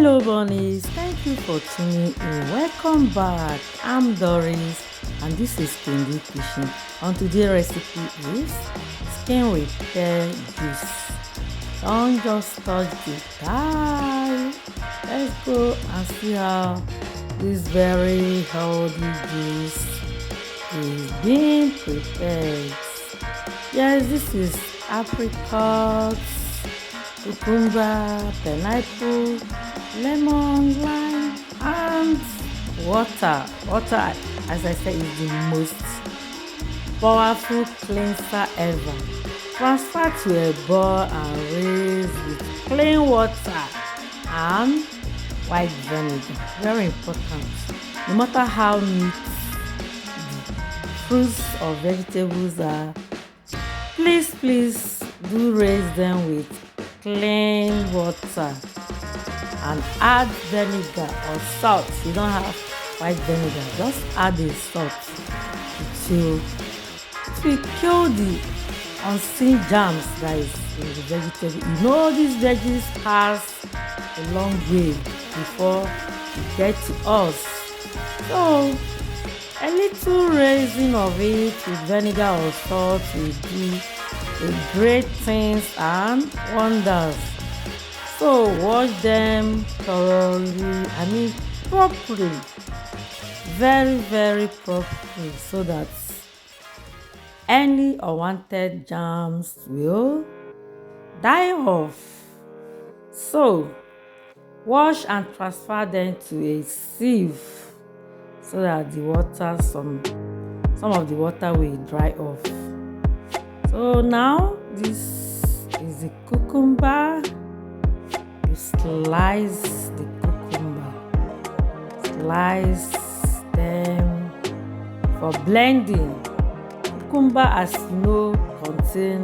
Hello bunnies, thank you for tuning in. Welcome back. I'm Doris and this is Queenly Kitchen. On today's recipe is skin repair juice. Don't just touch the dye. Let's go and see how this very healthy juice is being prepared. Yes, this is apricots, cucumber, pineapple, lemon, lime, and water. Water, as I said, is the most powerful cleanser ever. Transfer to a bowl and rinse with plain water and white vinegar. Very important. No matter how neat the fruits or vegetables are, please do rinse them with clean water and add vinegar or salt. You don't have white vinegar, just add the salt to kill the unseen germs that is in the vegetable. You know, these veggies pass a long way before it get to us, so a little raising of it with vinegar or salt will do great things and wonders. So wash them thoroughly, properly, very properly, so that any unwanted germs will die off. So wash and transfer them to a sieve so that the water, some of the water will dry off. So now this is the cucumber. You slice the cucumber, slice them for blending. Cucumber, as you know, contain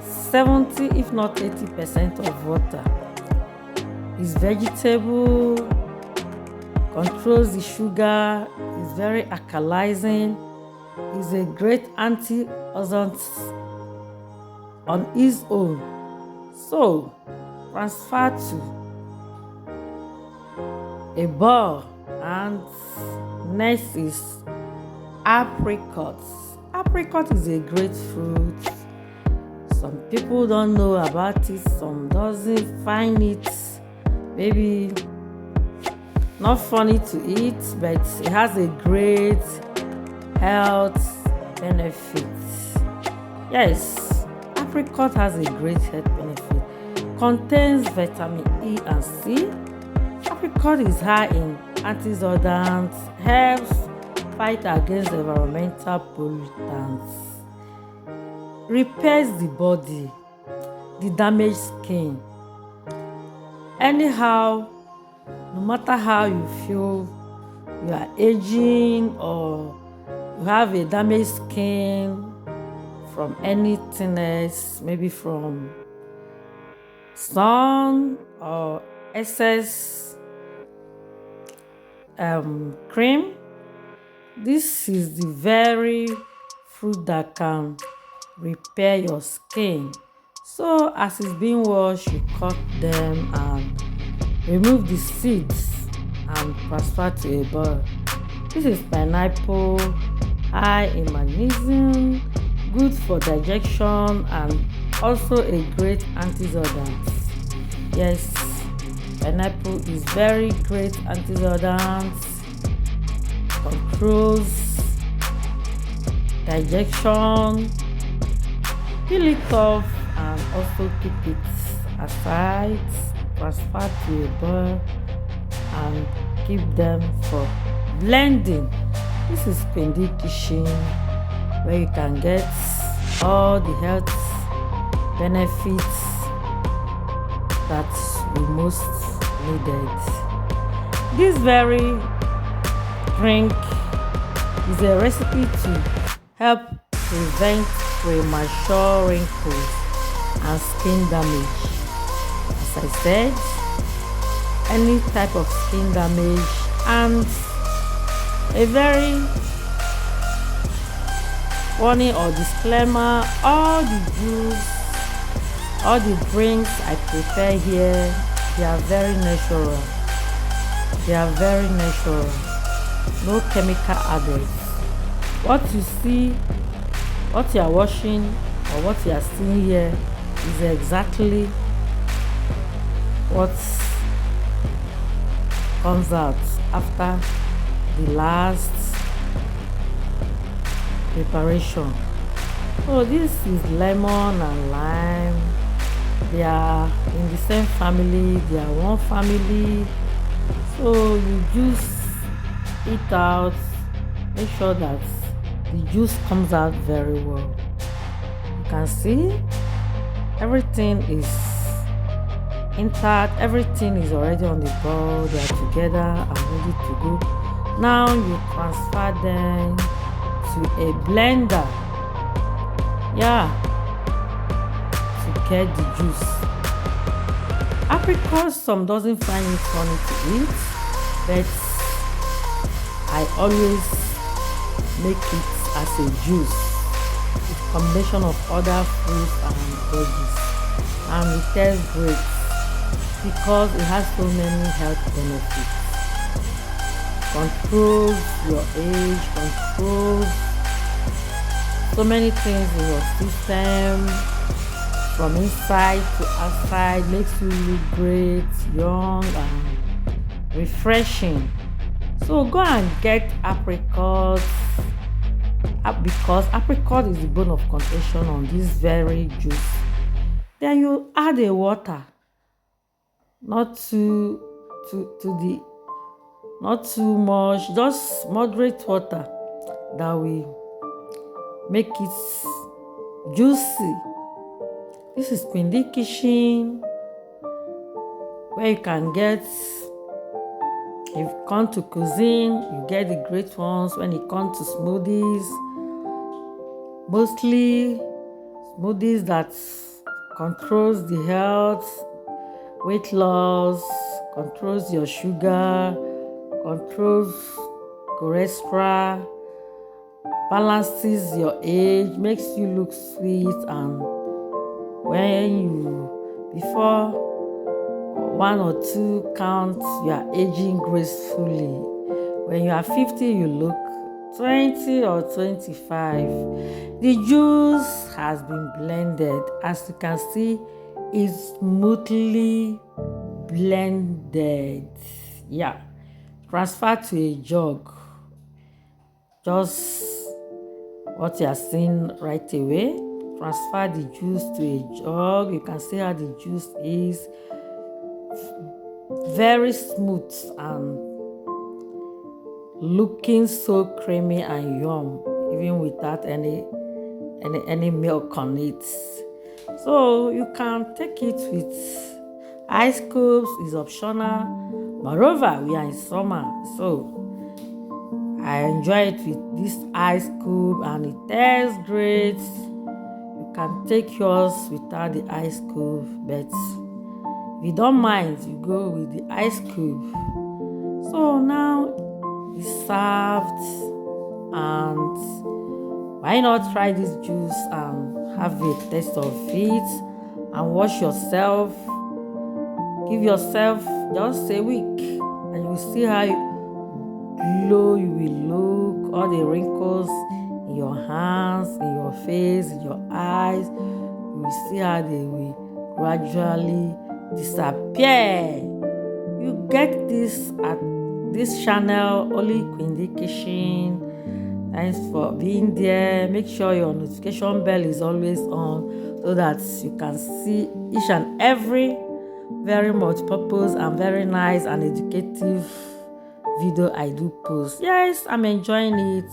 70 if not 80% of water. It's vegetable, controls the sugar, is very alkalizing, is a great antioxidant on its own. So transfer to a bowl, and next is apricots. Apricot is a great fruit. Some people don't know about it, some doesn't find it maybe not funny to eat, but it has a great health benefits. Yes, apricot has a great health benefit. Contains vitamin E and C. Apricot is high in antioxidants, helps fight against environmental pollutants, repairs the body, the damaged skin. Anyhow, no matter how you feel, you are aging or you have a damaged skin from anything else, maybe from sun or excess cream, this is the very fruit that can repair your skin. So as it's being washed, you cut them and remove the seeds and transfer to a bowl. This is pineapple, high in magnesium, good for digestion and also a great antioxidant. Yes, pineapple is very great antioxidant, controls digestion. Peel it off and also keep it aside. Transfer to a bowl and keep them for blending. This is Queenly Kitchen, where you can get all the health benefits that we most needed. This very drink is a recipe to help prevent premature wrinkles and skin damage. As I said, any type of skin damage, and a very warning or disclaimer: all the juice, all the drinks I prepare here, They are very natural. They are very natural. No chemical added. What you see, what you are watching, or what you are seeing here is exactly what comes out after the last preparation. So this is lemon and lime. They are in the same family. They are one family. So you juice it out. Make sure that the juice comes out very well. You can see everything is intact. Everything is already on the bowl. They are together and ready to go. Now you transfer them to a blender. Yeah, to get the juice. Apricots, some doesn't find it funny to eat, but I always make it as a juice with combination of other fruits and veggies, and it tastes great because it has so many health benefits. Controls your age, controls so many things in your system, from inside to outside, makes you look great, young and refreshing. So go and get apricots, because apricot is the bone of contention on this very juice. Then you add a water, not too not too much, just moderate water that will make it juicy. This is Queen D Kitchen, where you can get, if you come to cuisine, you get the great ones. When it comes to smoothies, mostly smoothies that controls the health, weight loss, controls your sugar, controls cholesterol, balances your age, makes you look sweet, and when you, before 1 or 2 counts, you are aging gracefully. When you are 50, you look 20 or 25. The juice has been blended. As you can see, it's smoothly blended. Yeah. Transfer to a jug. Just what you are seeing right away. Transfer the juice to a jug. You can see how the juice is very smooth and looking so creamy and yum, even without any milk on it. So you can take it with ice cubes, is optional. Moreover, we are in summer, so I enjoy it with this ice cube and it tastes great. You can take yours without the ice cube, but if you don't mind, you go with the ice cube. So now it's served, and why not try this juice and have a taste of it and wash yourself. Give yourself just a week and you will see how glow you will look, all the wrinkles in your hands, in your face, in your eyes. You will see how they will gradually disappear. You get this at this channel, only Queen D Kitchen. Thanks for being there. Make sure your notification bell is always on so that you can see each and every very multi-purpose and very nice and educative video I do post. Yes, I'm enjoying it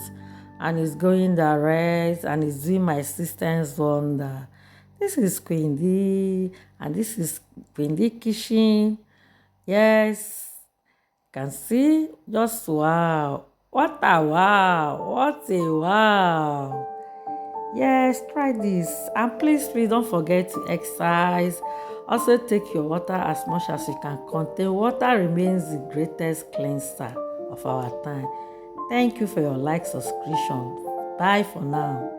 and it's going direct and it's doing my systems wonder. This is Queen D and this is Queen D Kitchen. Yes, you can see, just wow. What a wow. What a wow. Yes, try this. And please don't forget to exercise. Also take your water as much as you can contain. Water remains the greatest cleanser of our time. Thank you for your like, subscription. Bye for now.